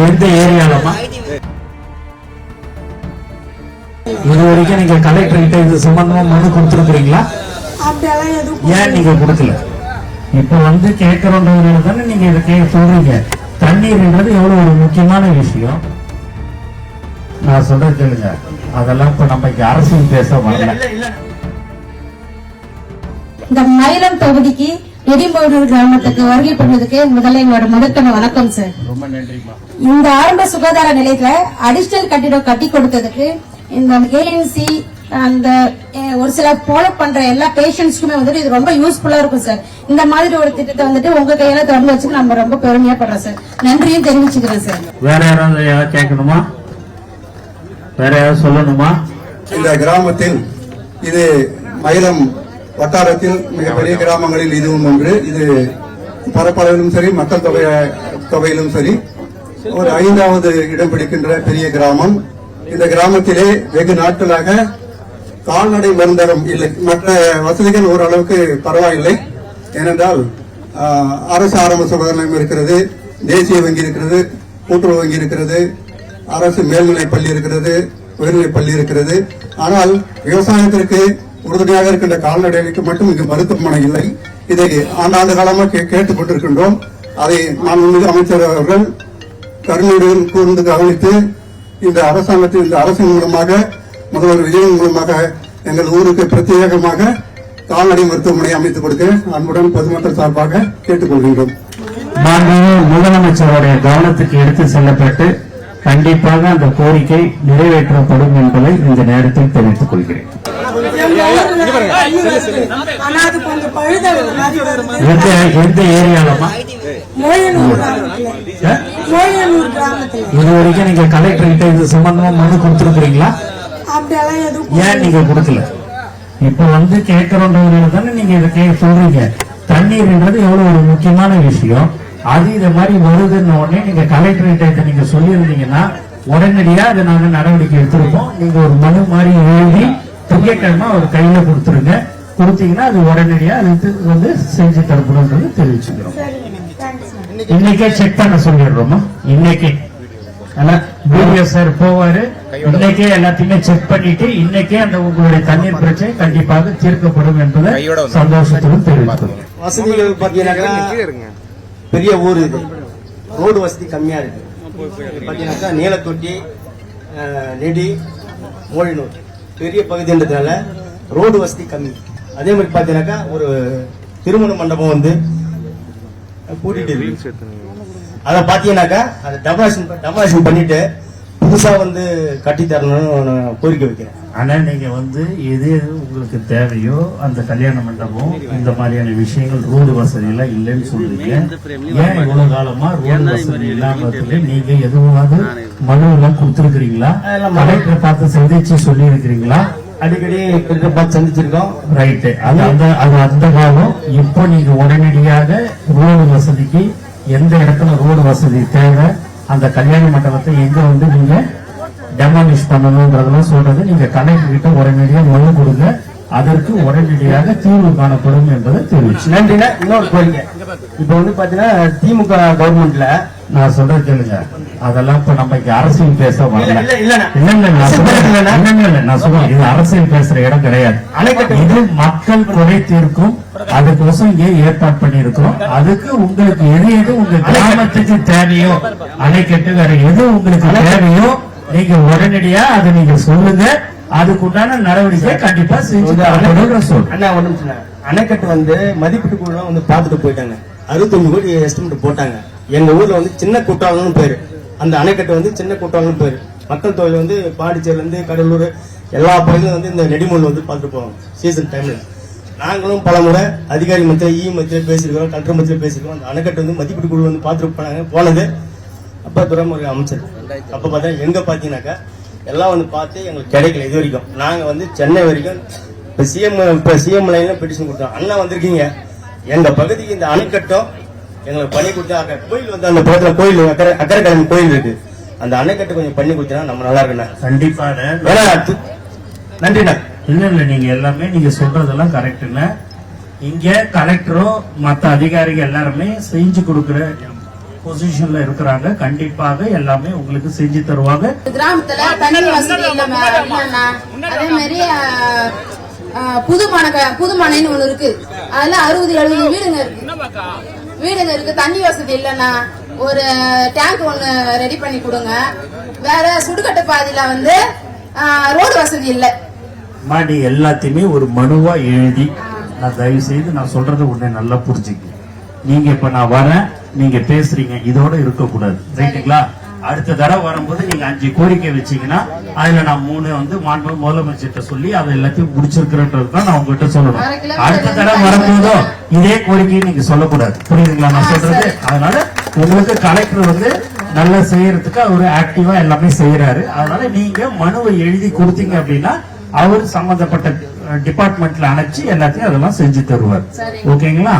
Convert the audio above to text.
எந்த ஏரியாலமா இது வரைக்கும் நீங்க கலெக்டர் கிட்ட இது சம்பந்தமா மனு கொடுத்துருக்கீங்களா? ஏன் நீங்க கொடுக்கல? இப்ப வந்து கேட்கறோன்றதுனால தானே நீங்க இதை சொல்றீங்க. தண்ணீர்ன்றது எவ்வளவு ஒரு முக்கியமான விஷயம். நான் சொல்றது கேளுங்க. அதெல்லாம் இப்ப நம்ம இங்க அரசியல் பேச வரல. இந்த மயிலம் தொகுதிக்கு நெடிமோடூர் கிராமத்துக்கு வருகை பண்ணுவதற்கு முதல்ல எங்களோட முதற்கன வணக்கம் சார். ரொம்ப நன்றிமா. இந்த ஆரம்ப சுகாதார நிலையத்துல அடிஷனல் கட்டிடம் கட்டி கொடுத்ததுக்கு இந்த ஏஎன்சி அந்த ஒரு சில ஃபாலோ பண்ற எல்லா பேஷண்ட்ஸ்க்குமே வந்துட்டு இது ரொம்ப யூஸ்ஃபுல்லா இருக்கும் சார். இந்த மாதிரி ஒரு திட்டத்தை வந்துட்டு உங்க கையில திறந்து வச்சு நம்ம ரொம்ப பெருமையா படுறோம் சார். நன்றியும் தெரிவிச்சுக்கிறேன் சார். வேற யாராவது கேட்கணுமா? வேற யாராவது சொல்லணுமா? இந்த கிராமத்தில் இது மயிலம் வட்டாரத்தில் மிகப்பெரிய கிராமங்களில் இதுவும் ஒன்று. இது பரப்பளவிலும் சரி மக்கள் தொகையிலும் சரி ஒரு 5வது இடம் பிடிக்கின்ற பெரிய கிராமம். இந்த கிராமத்திலே வெகு நாட்களாக கால்நடை மருந்தகம் இல்லை. மற்ற வசதிகள் ஓரளவுக்கு பரவாயில்லை. ஏனென்றால் அரசு ஆரம்ப சுகாதார நிலையம் இருக்கிறது, தேசிய வங்கி இருக்கிறது, கூட்டுறவு வங்கி இருக்கிறது, அரசு மேல்நிலை பள்ளி இருக்கிறது, உயர்நிலை பள்ளி இருக்கிறது. ஆனால் விவசாயத்திற்கு உறுதுணையாக இருக்கின்ற கால்நடைகளுக்கு மட்டும் இங்கு மருத்துவமனை இல்லை. இதை ஆண்டாண்டு காலமாக கேட்டுக் கொண்டிருக்கின்றோம். அதை மாண்புமிகு அமைச்சர் அவர்கள் கருணையுடன் கூர்ந்து கவனித்து இந்த அரசாங்கத்தின் இந்த அரசின் மூலமாக முதல்வர் விஜயன் மூலமாக எங்கள் ஊருக்கு பிரத்யேகமாக கால்நடை மருத்துவமனை அமைத்துக் கொடுக்க அன்புடன் பொதுமக்கள் சார்பாக கேட்டுக் கொள்கின்றோம். முதலமைச்சருடைய கவனத்துக்கு எடுத்து செல்லப்பட்டு கண்டிப்பாக அந்த கோரிக்கை நிறைவேற்றப்படும் என்பதை இந்த நேரத்தில் தெரிவித்துக் கொள்கிறேன். எந்த ஏரியாலமா இது வரைக்கும் நீங்க கலெக்டர் கிட்ட இது சம்பந்தமா மனு கொடுத்துருக்கீங்களா? ஏன் நீங்க கொடுக்கல? இப்ப வந்து கேட்கறோன்றதுனால தானே நீங்க இதை சொல்றீங்க. தண்ணீர்ன்றது எவ்வளவு ஒரு முக்கியமான விஷயம். அது இந்த மாதிரி வருதுன்னு உடனே நீங்க கலெக்டர் கிட்ட நீங்க சொல்லியிருந்தீங்கன்னா உடனடியா அதை நாங்க நடவடிக்கை எடுத்திருப்போம். நீங்க ஒரு மனு மாதிரி எழுதி திங்கட்கிழமை ஒரு கையில கொடுத்துருங்க. கொடுத்தீங்கன்னா அது உடனடியா அது வந்து செஞ்சு தரப்படும் தெரிவிச்சுக்கிறோம். இன்னைக்கே செக் பண்ண சொல்லிடுறோமா? இன்னைக்கே சார் போவாரு. இன்னைக்கே எல்லாத்தையுமே செக் பண்ணிட்டு இன்னைக்கே அந்த உங்களுடைய தண்ணீர் பிரச்சனை கண்டிப்பாக தீர்க்கப்படும் என்பதை சந்தோஷத்துடன் தெரிவிக்கிறோம். வசதிகள் பாத்தீங்கன்னா பெரிய ஊர், இது ரோடு வசதி கம்மியா இருக்கு. பாத்தீங்கன்னாக்கா நீலத்தொட்டி, நெடி, மோழினூர் பெரிய பகுதின்றதுனால ரோடு வசதி கம்மி. அதே மாதிரி பாத்தீங்கன்னாக்கா ஒரு திருமண மண்டபம் வந்து கூட்டிட்டு அதை பாத்தீங்கன்னாக்கா அதை டெமாலிஷன் பண்ணிட்டு புதுசா வந்து கட்டி தரணும்னு கோரிக்கை வைக்கிறேன். ஆனா நீங்க வந்து எது உங்களுக்கு தேவையோ அந்த கல்யாண மண்டபம் இந்த மாதிரியான விஷயங்கள் ரோடு வசதி எல்லாம் இல்லைன்னு சொல்றீங்க. ஏன் இவ்வளவு காலமா ரோடு வசதி இல்லாம நீங்க எதுவாவது மனு எல்லாம் கொடுத்துருக்கீங்களா? கலெக்டரை பார்த்து சந்திச்சு சொல்லி இருக்கிறீங்களா? அடிக்கடி பார்த்து சந்திச்சிருக்கோம். ரைட்டு. அது அந்த காலம். இப்போ நீங்க உடனடியாக ரோடு வசதிக்கு எந்த இடத்துல ரோடு வசதி தேவை, அந்த கல்யாண மண்டபத்தை எங்க வந்து நீங்க டெமாலிஷ் பண்ணணும்ன்றதெல்லாம் சொல்றது நீங்க கலெக்டர் கிட்ட உடனடியாக மனு கொடுங்க. அதற்கு உடனடியாக தீர்வு காணப்படும் என்பதை தெரிவிச்சு. நன்றினா இன்னொரு கோரிக்கை. இப்ப வந்து பாத்தீங்கன்னா திமுக கவர்மெண்ட்ல நான் சொல்றது கேளுங்க. அதெல்லாம் இப்ப நம்ம இங்க அரசியல் பேச வரல. நான் சொல்றேன் இது அரசியல் பேசுற இடம் கிடையாது. இது மக்கள் குறை தீர்க்கும் அதுக்கோசம் இங்கே ஏற்பாடு பண்ணிருக்கிறோம். அதுக்கு உங்களுக்கு எது எது உங்க கிராமத்துக்கு தேவையோ அணைக்கட்டு வேற எது உங்களுக்கு தேவையோ நீங்க உடனடியா அதை நீங்க சொல்லுங்க. அதுக்குண்டான நடவடிக்கை கண்டிப்பா செஞ்சு. அணைக்கட்டு வந்து மதிப்பீட்டு குழு வந்து பாத்துட்டு போயிட்டாங்க. 65 கோடி எஸ்டிமேட் போட்டாங்க. எங்க ஊர்ல வந்து சின்ன குற்றாலம்னு பேரு. அந்த அணைக்கட்டு வந்து சின்ன குற்றாலம்னு பேரு. மக்கள் தொகை வந்து பாண்டிச்சேரில இருந்து கடலூர் எல்லா பகுதியிலும் வந்து இந்த நெடிமூல் வந்து பார்த்துட்டு போவாங்க சீசன் டைம்ல. நாங்களும் பல முறை அதிகாரி மத்திய மத்தியில பேசிருக்கோம், கலெக்டர் மத்தியில பேசிருக்கோம். அந்த அணைக்கட்டு வந்து மதிப்பீட்டு குழு வந்து பார்த்துட்டு போனது அப்ப துறைமுறை அமைச்சர். அப்ப பார்த்தா எங்க பாத்தீங்கன்னாக்கா எல்லாம் வந்து பார்த்து எங்களுக்கு கிடைக்கல. இது வரைக்கும் நாங்க வந்து சென்னை வரைக்கும் இப்ப சிஎம் லைன்ல பெட்டிஷன் கொடுத்தோம். அண்ணா வந்திருக்கீங்க எங்க பகுதிக்கு இந்த அணைக்கட்டும் எங்களுக்கு பண்ணி கொடுத்தா கோயில் வந்து அந்த பக்கத்துல கோயில் அக்கரைக்கிழமை கோயில் இருக்கு. அந்த அணைக்கட்டு கொஞ்சம் பண்ணி கொடுத்தா நம்ம நல்லா இருக்குண்ணா. கண்டிப்பா நன்றிண்ணா. இல்ல நீங்க எல்லாமே நீங்க சொல்றதெல்லாம் கரெக்டுண்ணா. இங்க கலெக்டரும் மத்த அதிகாரிகள் எல்லாருமே செஞ்சு கொடுக்கிற பொசிஷன்ல இருக்கிறாங்க. கண்டிப்பாக எல்லாமே உங்களுக்கு செஞ்சு தருவாங்க. கிராமத்துல தண்ணி வசதி இல்லைன்னா அதே மாதிரி புதுமனைன்னு ஒண்ணு இருக்கு. அதுல 60-70 வீடுங்க இருக்கு. தண்ணி வசதி இல்லைன்னா ஒரு டேங்க் ஒண்ணு ரெடி பண்ணி கொடுங்க. வேற சுடுகட்டு பாதையில வந்து ரோடு வசதி இல்ல. நீ எல்லாத்தையுமே ஒரு மனுவா எழுதி, நான் தயவு செய்து நான் சொல்றது உடனே நல்லா புரிஞ்சுக்க. நீங்க இப்ப நான் வரேன், நீங்க பேசுறீங்க, இதோட இருக்கக்கூடாது. ரைட்டுங்களா? அடுத்த தடவை வரும்போது நீங்க 5 கோரிக்கை வச்சீங்கன்னா அதுல நான் 3 வந்து மாண்பு முதலமைச்சர்கிட்ட சொல்லி அதை எல்லாத்தையும் முடிச்சிருக்கிறேன்றது தான் நான் உங்ககிட்ட சொல்லணும். அடுத்த தடவை வரும்போதோ இதே கோரிக்கையை நீங்க சொல்லக்கூடாது. புரியுதுங்களா நான் சொல்றது? அதனால உங்களுக்கு கலெக்டர் வந்து நல்லா செய்யறதுக்கு அவரு ஆக்டிவா எல்லாமே செய்யறாரு. அதனால நீங்க மனுவை எழுதி கொடுத்தீங்க அப்படின்னா அவர் சம்பந்தப்பட்ட டிபார்ட்மெண்ட்ல அனுப்பிச்சு எல்லாத்தையும் அதெல்லாம் செஞ்சு தருவார். ஓகேங்களா?